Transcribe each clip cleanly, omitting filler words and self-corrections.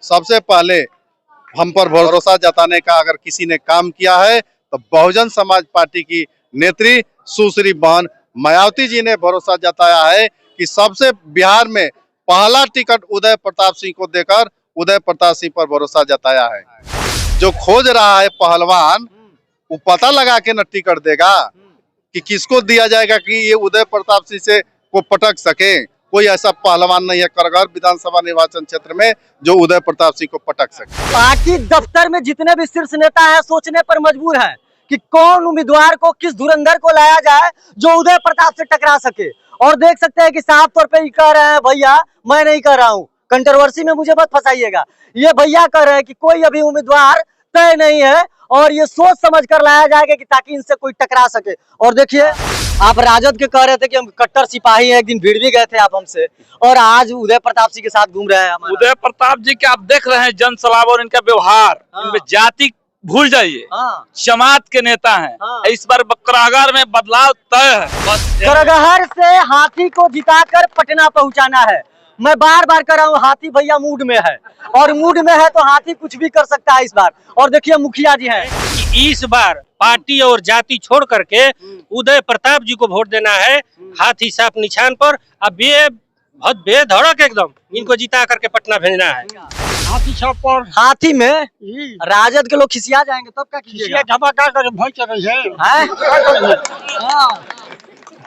सबसे पहले हम पर भरोसा जताने का अगर किसी ने काम किया है तो बहुजन समाज पार्टी की नेत्री सुश्री बहन मायावती जी ने भरोसा जताया है कि सबसे बिहार में पहला टिकट उदय प्रताप सिंह को देकर उदय प्रताप सिंह पर भरोसा जताया है। जो खोज रहा है पहलवान वो पता लगा के न टिकट देगा कि किसको दिया जाएगा कि ये उदय प्रताप सिंह से को पटक सके। कोई ऐसा पहलवान नहीं है करगहर विधानसभा निर्वाचन क्षेत्र में जो उदय प्रताप सिंह को पटक सके। पार्टी दफ्तर में जितने भी शीर्ष नेता हैं सोचने पर मजबूर हैं कि कौन उम्मीदवार को, किस धुरंधर को लाया जाए जो उदय प्रताप से टकरा सके। और देख सकते हैं कि साफ तौर पे कह रहे हैं, भैया मैं नहीं कह रहा हूँ, कंट्रोवर्सी में मुझे मत फंसाइएगा। ये भैया कह रहे हैं कि कोई अभी उम्मीदवार तय नहीं है और ये सोच समझ कर लाया जाएगा कि ताकि इनसे कोई टकरा सके। और देखिए, आप राजद के कह रहे थे कि हम कट्टर सिपाही हैं, एक दिन भीड़ भी गए थे आप हमसे, और आज उदय प्रताप सिंह के साथ घूम रहे हैं। उदय प्रताप जी के आप देख रहे हैं जन सलाब और इनका व्यवहार, इनमें जाति भूल जाइए, जमात के नेता हैं। इस बार करगहर में बदलाव तय है। बस करगहर से हाथी को जिताकर पटना पहुंचाना है। मैं बार बार कर रहा हूँ, हाथी भैया मूड में है, और मूड में है तो हाथी कुछ भी कर सकता है इस बार। और देखिए मुखिया जी हैं कि इस बार पार्टी और जाति छोड़ करके उदय प्रताप जी को वोट देना है, हाथी साफ निशान पर। अब ये बहुत बेधड़क एकदम इनको जिता करके पटना भेजना है। हाथी छाप पर हाथी में राजद के लोग खिसिया जाएंगे तब क्या कीजिएगा? धमाका कर भय चढ़ है।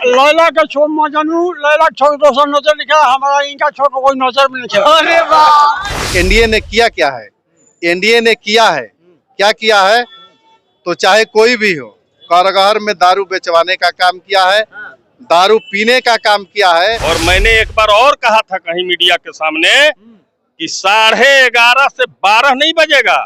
लैला के छोड़ मजनू, लैला छोड़ दोसर नजर लिखा, हमारा इनका छोड़ कोई नजर में लिखा। अरे वाह! एनडीए ने किया क्या है? एनडीए ने किया है क्या किया है? तो चाहे कोई भी हो, करगहर में दारू बेचवाने का काम किया है, दारू पीने का काम किया है। और मैंने एक बार और कहा था कहीं मीडिया के सामने कि 11:30 से 12 नहीं बजेगा,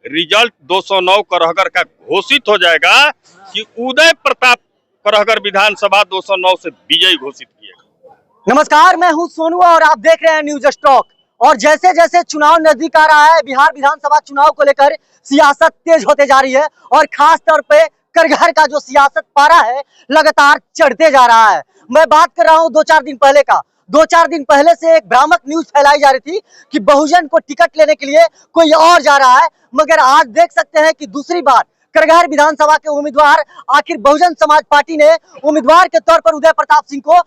रिजल्ट 209 करगहर का घोषित हो जाएगा कि उदय प्रताप करगहर विधानसभा 209 से विजयी घोषित किया। नमस्कार, मैं हूं सोनू और आप देख रहे हैं न्यूज स्टॉक। और जैसे जैसे चुनाव नजदीक आ रहा है, बिहार विधानसभा चुनाव को लेकर सियासत तेज होते जा रही है, और खास तौर पे करगहर का जो सियासत पारा है लगातार चढ़ते जा रहा है। मैं बात कर रहा हूं 2-4 दिन पहले का। 2-4 दिन पहले से एक भ्रामक न्यूज फैलाई जा रही थी कि बहुजन को टिकट लेने के लिए कोई और जा रहा है, मगर आज देख सकते हैं कि दूसरी बार करगहर विधानसभा के उम्मीदवार, आखिर बहुजन समाज पार्टी ने उम्मीदवार के तौर पर उदय प्रताप सिंह को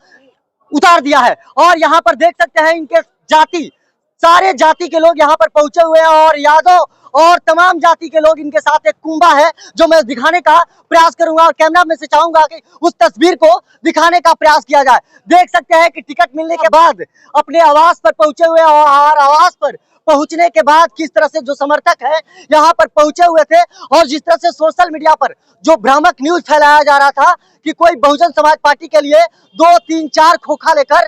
उतार दिया है। और यहाँ पर देख सकते हैं इनके जाति, सारे जाति के लोग यहाँ पर पहुंचे हुए हैं, और यादव और तमाम जाति के लोग इनके साथ। एक कुंभा है जो मैं दिखाने का प्रयास करूंगा, और कैमरा में से चाहूंगा कि उस तस्वीर को दिखाने का प्रयास किया जाए। देख सकते हैं कि टिकट मिलने के बाद अपने आवास पर पहुंचे हुए, और आवास पर पहुंचने के बाद किस तरह से जो समर्थक है यहाँ पर पहुंचे हुए थे, और जिस तरह से सोशल मीडिया पर जो भ्रामक न्यूज फैलाया जा रहा था कि कोई बहुजन समाज पार्टी के लिए 2, 3, 4 खोखा लेकर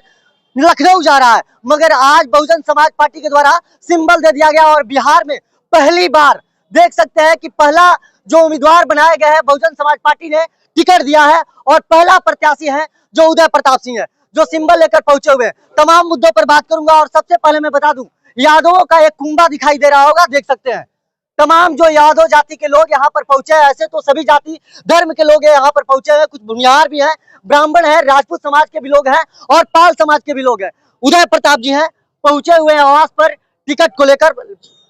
लखनऊ जा रहा है, मगर आज बहुजन समाज पार्टी के द्वारा सिंबल दे दिया गया। और बिहार में पहली बार देख सकते हैं कि पहला जो उम्मीदवार बनाया गया है, बहुजन समाज पार्टी ने टिकट दिया है, और पहला प्रत्याशी है जो उदय प्रताप सिंह है, जो सिंबल लेकर पहुंचे हुए हैं। तमाम मुद्दों पर बात करूंगा, और सबसे पहले मैं बता दूं, यादवों का एक कुंभा दिखाई दे रहा होगा, देख सकते हैं तमाम जो यादव जाति के लोग यहाँ पर पहुंचे हैं। ऐसे तो सभी जाति धर्म के लोग यहाँ पर पहुंचे हैं, कुछ भूमिहार भी हैं, ब्राह्मण है, राजपूत समाज के भी लोग हैं, और पाल समाज के भी लोग हैं। उदय प्रताप जी हैं, पहुंचे हुए हैं आवास पर टिकट को लेकर।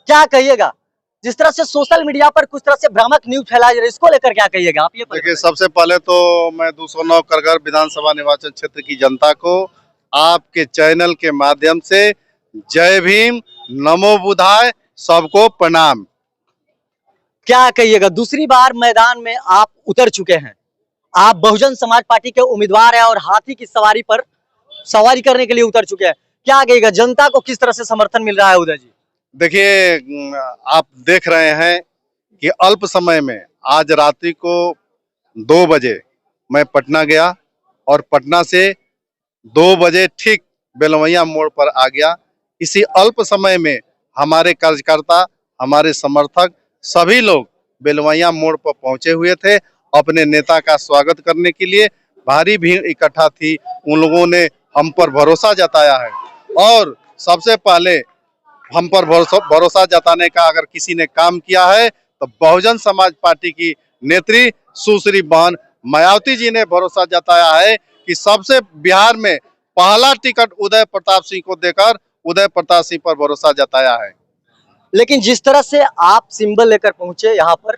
क्या कहिएगा, जिस तरह से सोशल मीडिया पर कुछ तरह से भ्रामक न्यूज फैलाई जा रही है, इसको लेकर क्या कहिएगा आप? ये देखिए, सबसे पहले तो मैं 209 करगहर विधानसभा निर्वाचन क्षेत्र की जनता को आपके चैनल के माध्यम से जय भीम, नमो बुद्धाय, सबको प्रणाम। क्या कहिएगा, दूसरी बार मैदान में आप उतर चुके हैं, आप बहुजन समाज पार्टी के उम्मीदवार हैं, और हाथी की सवारी पर सवारी करने के लिए उतर चुके हैं। क्या कहिएगा, जनता को किस तरह से समर्थन मिल रहा है उदय जी? देखिए, आप देख रहे हैं कि अल्प समय में आज रात्रि को 2 बजे मैं पटना गया, और पटना से 2 बजे ठीक बेलवैया मोड़ पर आ गया। इसी अल्प समय में हमारे कार्यकर्ता, हमारे समर्थक सभी लोग बेलवैया मोड़ पर पहुंचे हुए थे अपने नेता का स्वागत करने के लिए। भारी भीड़ इकट्ठा थी, उन लोगों ने हम पर भरोसा जताया है, और सबसे पहले हम पर भरोसा जताने का अगर किसी ने काम किया है तो बहुजन समाज पार्टी की नेत्री सुश्री बहन मायावती जी ने भरोसा जताया है कि सबसे बिहार में पहला टिकट उदय प्रताप सिंह को देकर उदय प्रताप सिंह पर भरोसा जताया है। लेकिन जिस तरह से आप सिंबल लेकर पहुंचे यहाँ पर,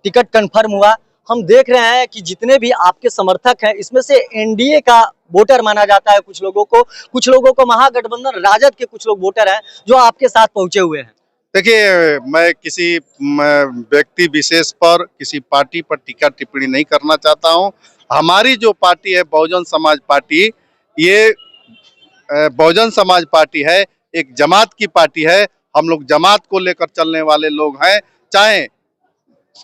टिकट कंफर्म हुआ, हम देख रहे हैं कि जितने भी आपके समर्थक हैं इसमें से एनडीए का वोटर माना जाता है कुछ लोगों को महागठबंधन राजद के कुछ लोग वोटर हैं जो आपके साथ पहुंचे हुए हैं। देखिए, मैं किसी व्यक्ति विशेष पर, किसी पार्टी पर टीका टिप्पणी नहीं करना चाहता हूं। हमारी जो पार्टी है बहुजन समाज पार्टी, ये बहुजन समाज पार्टी है, एक जमात की पार्टी है। हम लोग जमात को लेकर चलने वाले लोग हैं, चाहे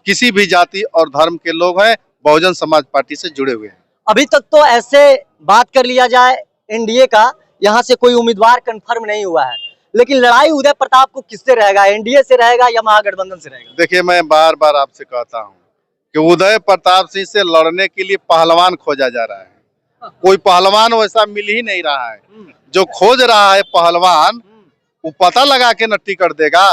किसी भी जाति और धर्म के लोग हैं, बहुजन समाज पार्टी से जुड़े हुए हैं। अभी तक तो ऐसे बात कर लिया जाए एनडीए का, यहाँ से कोई उम्मीदवार कंफर्म नहीं हुआ है, लेकिन लड़ाई उदय प्रताप को किससे रहेगा, एनडीए से रहेगा या महागठबंधन से रहेगा? देखिए, मैं बार बार आपसे कहता हूं कि उदय प्रताप सिंह से लड़ने के लिए पहलवान खोजा जा रहा है। कोई पहलवान वैसा मिल ही नहीं रहा है। जो खोज रहा है पहलवान, वो पता लगा के न टिकट देगा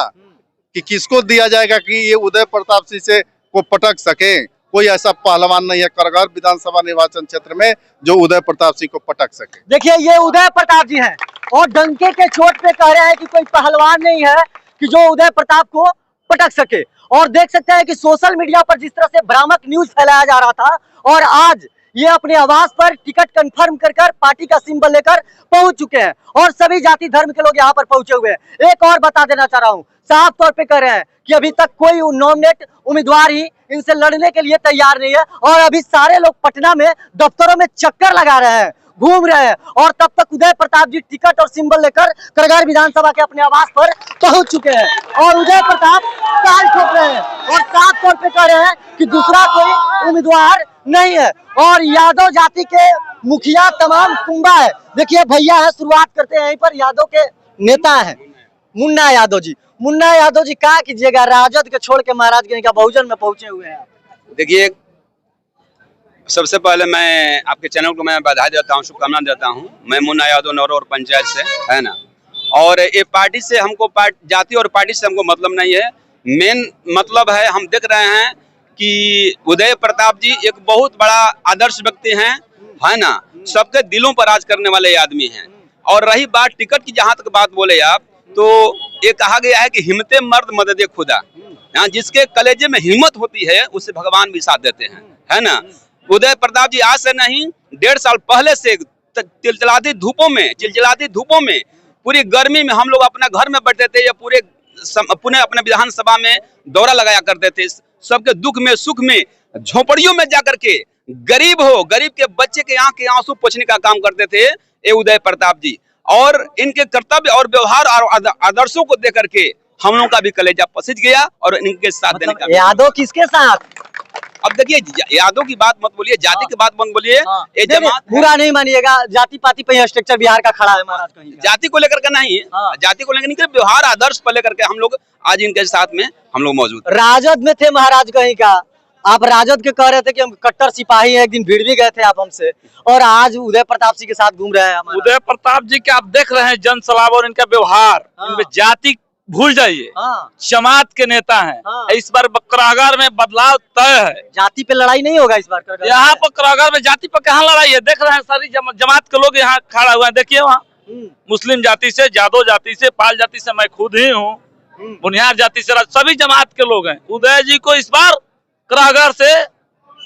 कि किसको दिया जाएगा कि ये उदय प्रताप सिंह से को पटक सके। कोई ऐसा पहलवान नहीं है करगहर विधानसभा निर्वाचन क्षेत्र में जो उदय प्रताप सिंह को पटक सके। देखिए, ये उदय प्रताप जी हैं और डंके के चोट पे कह रहे हैं कि कोई पहलवान नहीं है कि जो उदय प्रताप को पटक सके। और देख सकते हैं कि सोशल मीडिया पर जिस तरह से भ्रामक न्यूज फैलाया जा रहा था, और आज ये अपने आवास पर टिकट कंफर्म कर पार्टी का सिंबल लेकर पहुंच चुके हैं और सभी जाति धर्म के लोग यहाँ पर पहुंचे हुए हैं। एक और बता देना चाह रहा हूँ, साफ तौर पे कह रहे हैं कि अभी तक कोई नॉमिनेट उम्मीदवार ही इनसे लड़ने के लिए तैयार नहीं है और अभी सारे लोग पटना में दफ्तरों में चक्कर लगा रहे हैं, घूम रहे हैं, और तब तक उदय प्रताप जी टिकट और सिंबल लेकर करगहर विधानसभा के अपने आवास पर पहुंच चुके हैं और उदय प्रताप ताल ठोक रहे हैं और साफ तौर पे कह रहे हैं कि दूसरा कोई उम्मीदवार नहीं है। और यादव जाति के मुखिया तमाम कुंबा है। देखिए भैया है, शुरुआत करते हैं यहीं पर, यादव के नेता है मुन्ना यादव जी। मुन्ना यादव जी, क्या कीजिएगा, राजद के छोड़ के महाराजगंज का बहुजन में पहुंचे हुए हैं। देखिए, सबसे पहले मैं आपके चैनल को मैं बधाई देता हूँ, शुभकामना देता हूँ। मैं मुन्ना यादव नौरोर पंचायत से, है ना। और ये पार्टी से हमको जाति और पार्टी से हमको मतलब नहीं है। मेन मतलब है, हम देख रहे हैं कि उदय प्रताप जी एक बहुत बड़ा आदर्श व्यक्ति हैं, है ना। सबके दिलों पर राज करने वाले आदमी हैं। और रही बात टिकट की, जहाँ तक बात बोले आप, तो ये कहा गया है कि हिम्मते मर्द मददे खुदा। जिसके कलेजे में हिम्मत होती है उसे भगवान भी साथ देते हैं, है ना। उदय प्रताप जी आज से नहीं, 1.5 साल पहले से चिलचिलाती धूपों में पूरी गर्मी में हम लोग अपना घर में बैठते थे या पूरे अपने विधानसभा में दौरा लगाया करते थे। सबके दुख में सुख में झोपड़ियों में जाकर के गरीब के बच्चे के आंख के आंसू पोंछने का काम करते थे ये उदय प्रताप जी। और इनके कर्तव्य और व्यवहार और आदर्शों को देख करके हम लोगों का भी कलेजा पसीज गया और इनके साथ देने का। यादव किसके साथ? अब देखिए, यादव की बात मत बोलिए, जाति की बात मत बोलिए। ये जमात बुरा नहीं मानिएगा, जाति पाति पे स्ट्रक्चर बिहार का खड़ा है महाराज कहीं। जाति को लेकर के नहीं, जाति को लेकर नहीं, व्यवहार आदर्श को लेकर के हम लोग आज इनके साथ में हम लोग मौजूद। राजद में थे महाराज कहीं का, आप राजद के कह रहे थे कि हम कट्टर सिपाही हैं, एक दिन भिड़ भी गए थे आप हमसे, और आज उदय प्रताप सिंह के साथ घूम रहे हैं। उदय प्रताप जी के आप देख रहे हैं जन सलाब और इनका व्यवहार, इनमें जाति भूल जाइए, जमात के नेता हैं। इस बार करागार में बदलाव तय है। जाति पे लड़ाई नहीं होगा इस बार। यहाँ पर करागार में जाति पर कहाँ लड़ाई है? देख रहे हैं सारी जमात के लोग यहाँ खड़ा हुए हैं। देखिए वहाँ मुस्लिम जाति से, यादव जाति से, पाल जाति से, मैं खुद ही हूँ, बुनियाद जाति से, सभी जमात के लोग हैं। उदय जी को इस बार करागार से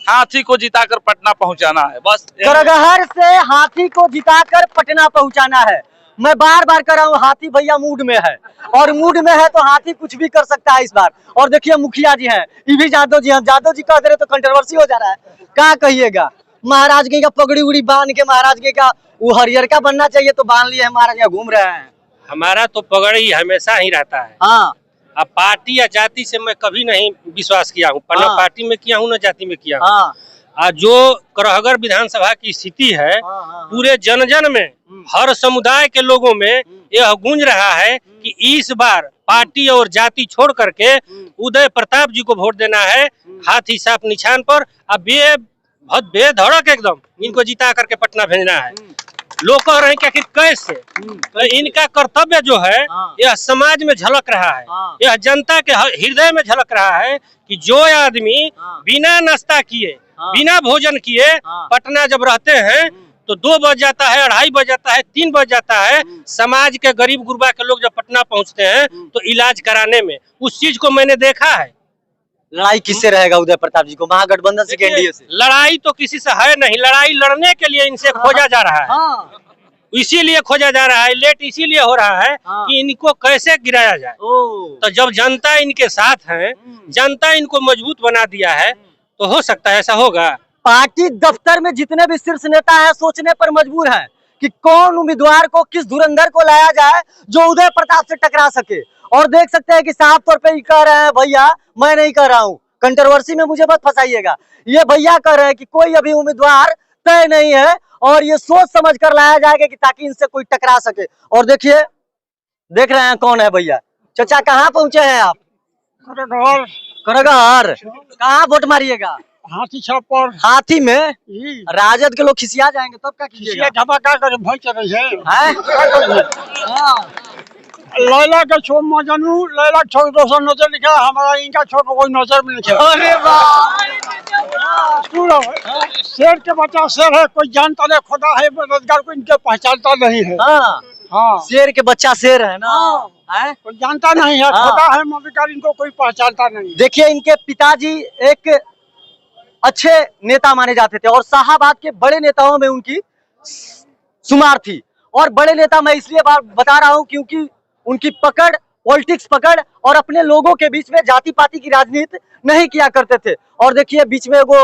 हाथी को जिताकर पटना पहुँचाना है। बस करागार से हाथी को जिताकर पटना पहुँचाना है। मैं बार बार कह रहा हूँ, हाथी भैया मूड में है, और मूड में है तो हाथी कुछ भी कर सकता है इस बार। और देखिए मुखिया जी हैं, ये भी यादव जी हैं। यादव जी कह दे रहे तो कंट्रोवर्सी हो जा रहा है, क्या कहिएगा। महाराज की का पगड़ी उड़ी बांध के, महाराज की का वो हरियर का बनना चाहिए तो बांध लिए, महाराज यहाँ घूम रहे हैं। हमारा तो पगड़ी हमेशा ही रहता है। हाँ, अब पार्टी या जाति से मैं कभी नहीं विश्वास किया हूँ, न पार्टी में किया हूँ न जाति में किया हूँ। आज जो करहगर विधानसभा की स्थिति है, पूरे जन जन में, हर समुदाय के लोगों में यह गूंज रहा है कि इस बार पार्टी और जाति छोड़ करके उदय प्रताप जी को वोट देना है, हाथ हिसाब निशान पर। अब बहुत बेधड़क एकदम इनको जिता करके पटना भेजना है। लोग कह रहे हैं कि आखिर कैसे, तो इनका कर्तव्य जो है यह समाज में झलक रहा है, यह जनता के हृदय में झलक रहा है कि जो आदमी बिना नाश्ता किए, बिना भोजन किए पटना जब रहते हैं तो 2 बज जाता है, 2:30 बज जाता है, 3 बज जाता है। समाज के गरीब गुरबा के लोग जब पटना पहुंचते हैं तो इलाज कराने में, उस चीज को मैंने देखा है। लड़ाई किससे रहेगा उदय प्रताप जी को, महागठबंधन से, एनडीए से? लड़ाई तो किसी से है नहीं, लड़ाई लड़ने के लिए इनसे खोजा जा रहा है। हाँ। इसीलिए खोजा जा रहा है, लेट इसीलिए हो रहा है कि इनको कैसे गिराया जाए। तो जब जनता इनके साथ है, जनता इनको मजबूत बना दिया है, तो हो सकता है ऐसा होगा। पार्टी दफ्तर में जितने भी शीर्ष नेता हैं सोचने पर मजबूर हैं कि कौन उम्मीदवार को, किस धुरंधर को लाया जाए जो उदय प्रताप से टकरा सके। और देख सकते हैं कि साफ तौर पे कह रहे हैं, भैया मैं नहीं कह रहा हूँ, कंट्रोवर्सी में मुझे मत फंसाइएगा। ये भैया कह रहे हैं कि कोई अभी उम्मीदवार तय नहीं है और ये सोच समझ कर लाया जाएगा कि ताकि इनसे कोई टकरा सके। और देखिए, देख रहे हैं कौन है भैया। चाचा कहाँ पहुंचे हैं आप? करगहर। कहाँ वोट मारिएगा? हाथी छाप पर। हाथी में राजद के लोग खिसिया जाएंगे तब क्या कीजिएगा? धमाका कर भय चले है। हाँ। लैला के छो मजनू, लैला के छो दोसर नजर लिखा, हमारा इनका छो को कोई नजर में लिखा। अरे वाह। शेर के बच्चा शेर है, कोई जानता नहीं खुदा है, बेरोजगार को इनके पहचानता नहीं है। हाँ। हाँ, शेर के बच्चा शेर है ना। है? कोई जानता नहीं है, खुदा है मगर इनको कोई पहचानता नहीं। देखिए, इनके पिताजी एक अच्छे नेता माने जाते थे और शाहाबाद के बड़े नेताओं में उनकी शुमार थी। और बड़े नेता मैं इसलिए बता रहा हूं क्योंकि उनकी पकड़, पॉलिटिक्स पकड़ और अपने लोगों के बीच में जाति पाति की राजनीति नहीं किया करते थे। और देखिए, बीच में वो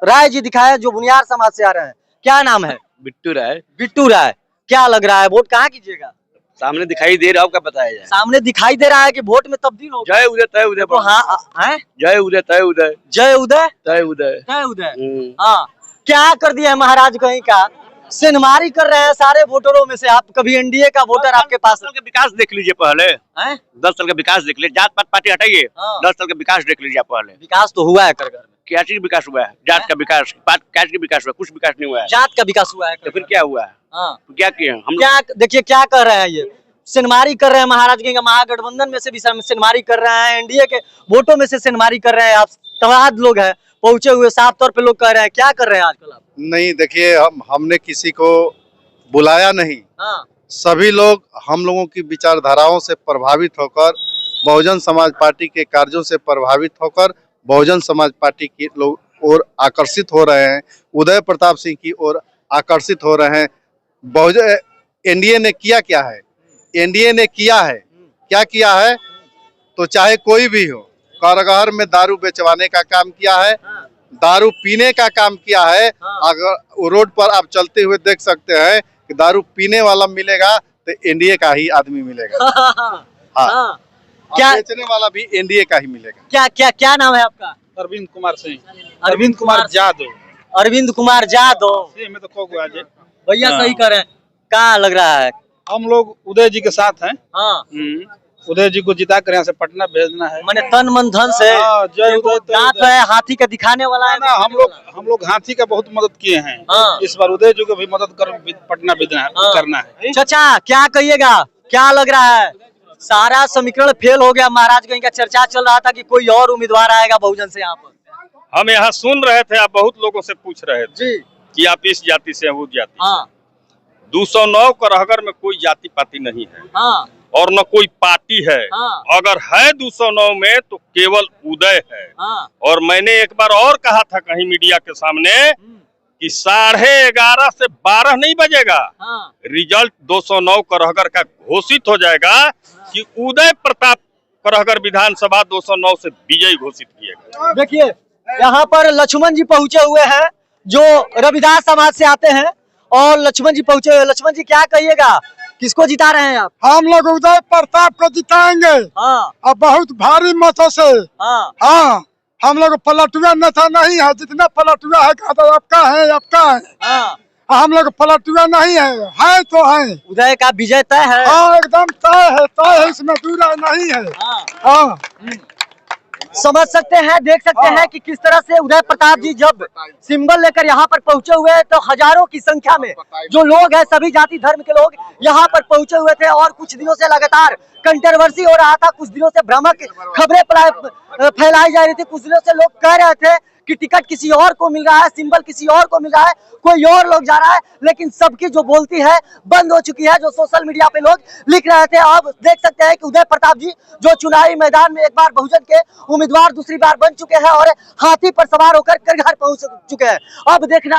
राय जी दिखाया जो बुनियार समाज से आ रहे हैं। क्या नाम है? बिट्टू राय। बिट्टू राय। क्या लग रहा है, वोट कहाँ कीजिएगा? सामने दिखाई दे रहा, क्या बताया जाए? सामने दिखाई दे रहा है कि वोट में तब्दील होगा। जय उदय तय उदय। तो हाँ है, जय उदय तय उदय। जय उदय तय उदय। तय उदय। हाँ, क्या कर दिया है महाराज कहीं का, सेनमारी कर रहे हैं सारे वोटरों में से। आप कभी एनडीए का वोटर आपके पास? 10 साल का विकास देख लीजिए पहले। 10 साल का विकास देख लीजिए, जात पात पार्टी हटाइए। 10 साल का विकास देख लीजिए पहले। विकास तो हुआ है करगर में। क्या चीज विकास हुआ है? जात का विकास, पात का विकास हुआ, कुछ विकास नहीं हुआ है। जात का विकास हुआ है तो फिर क्या हुआ है? क्या किए हम? क्या देखिए क्या कर रहे हैं, ये सेनमारी कर रहे हैं महाराज कहीं का। महागठबंधन में से भी सेनमारी कर रहे हैं, एनडीए के वोटों में से सेनमारी कर रहे हैं। आप तवाद लोग हैं पहुंचे हुए, साफ तौर पे लोग कह रहे हैं। क्या कर रहे हैं आजकल आप? नहीं, देखिए, हमने किसी को बुलाया नहीं। सभी लोग हम लोगों की विचारधाराओं से प्रभावित होकर, बहुजन समाज पार्टी के कार्यों से प्रभावित होकर बहुजन समाज पार्टी की लोग और आकर्षित हो रहे हैं, उदय प्रताप सिंह की ओर आकर्षित हो रहे हैं। बहुजन एनडीए ने किया क्या है? एनडीए ने किया है क्या किया है? तो चाहे कोई भी हो, करगहर में दारू बेचवाने का काम किया है, दारू पीने का काम किया है। अगर रोड पर आप चलते हुए देख सकते हैं कि दारू पीने वाला मिलेगा तो एनडीए का ही आदमी मिलेगा। हाँ, क्या बेचने वाला भी एनडीए का ही मिलेगा। क्या क्या क्या नाम है आपका? अरविंद कुमार सिंह। अरविंद कुमार जादव। अरविंद कुमार जादव। में तो भैया सही कर रहे हैं। कहाँ लग रहा है? हम लोग उदय जी के साथ हैं। उदय जी को जिता कर यहाँ से पटना भेजना है। मैंने तन मन धन से। जय उदय। दांत है हाथी का दिखाने वाला है ना। हम लोग हाथी का बहुत मदद किए हैं। इस बार उदय जी को भी मदद कर पटना भेजना करना है। चाचा क्या कहिएगा, क्या लग रहा है? सारा समीकरण फेल हो गया। महाराजगंज का चर्चा चल रहा था कि कोई और उम्मीदवार आएगा बहुजन से यहाँ पर। हम यहाँ सुन रहे थे, आप बहुत लोगों से पूछ रहे थे जी कि आप इस जाति से हैं, वो जाति से। 209 करहगर में कोई जाति पाति नहीं है। और न कोई पार्टी है। अगर है 209 में तो केवल उदय है। और मैंने एक बार और कहा था कहीं मीडिया के सामने कि 11:30 से 12 नहीं बजेगा, रिजल्ट 209 करहगर का घोषित हो जाएगा कि उदय प्रताप करहगर विधानसभा 209 से विजयी घोषित किएगा। देखिए, यहाँ पर लक्ष्मण जी पहुंचे हुए हैं जो रविदास समाज से आते हैं, और लक्ष्मण जी पहुंचे हुए। लक्ष्मण जी क्या कहिएगा, किसको जिता रहे हैं आप? हम लोग उदय प्रताप को जिताएंगे। और बहुत भारी मतों से। हाँ, हम लोग पलटुआ नेता नहीं है। जितना पलटुआ है आपका है, आपका है। हम लोग पलटुआ नहीं है तो है। उदय का विजय तय है। हाँ, एकदम तय है, इसमें दूरा नहीं है। हाँ, समझ सकते हैं, देख सकते हैं कि किस तरह से उदय प्रताप जी जब सिंबल लेकर यहाँ पर पहुंचे हुए हैं तो हजारों की संख्या में जो लोग हैं, सभी जाति धर्म के लोग यहाँ पर पहुंचे हुए थे। और कुछ दिनों से लगातार कंट्रोवर्सी हो रहा था, कुछ दिनों से भ्रामक खबरें फैलाई जा रही थी, कुछ दिनों से लोग कह रहे थे कि टिकट किसी और को मिल रहा है, सिंबल किसी और को मिल रहा है, कोई और लोग जा रहा है, लेकिन सबकी जो बोलती है बंद हो चुकी है। जो सोशल मीडिया पे लोग लिख रहे थे, अब देख सकते हैं कि उदय प्रताप जी जो चुनावी मैदान में एक बार बहुजन के उम्मीदवार दूसरी बार बन चुके हैं और हाथी पर सवार होकर घर पहुंच चुके हैं। अब देखना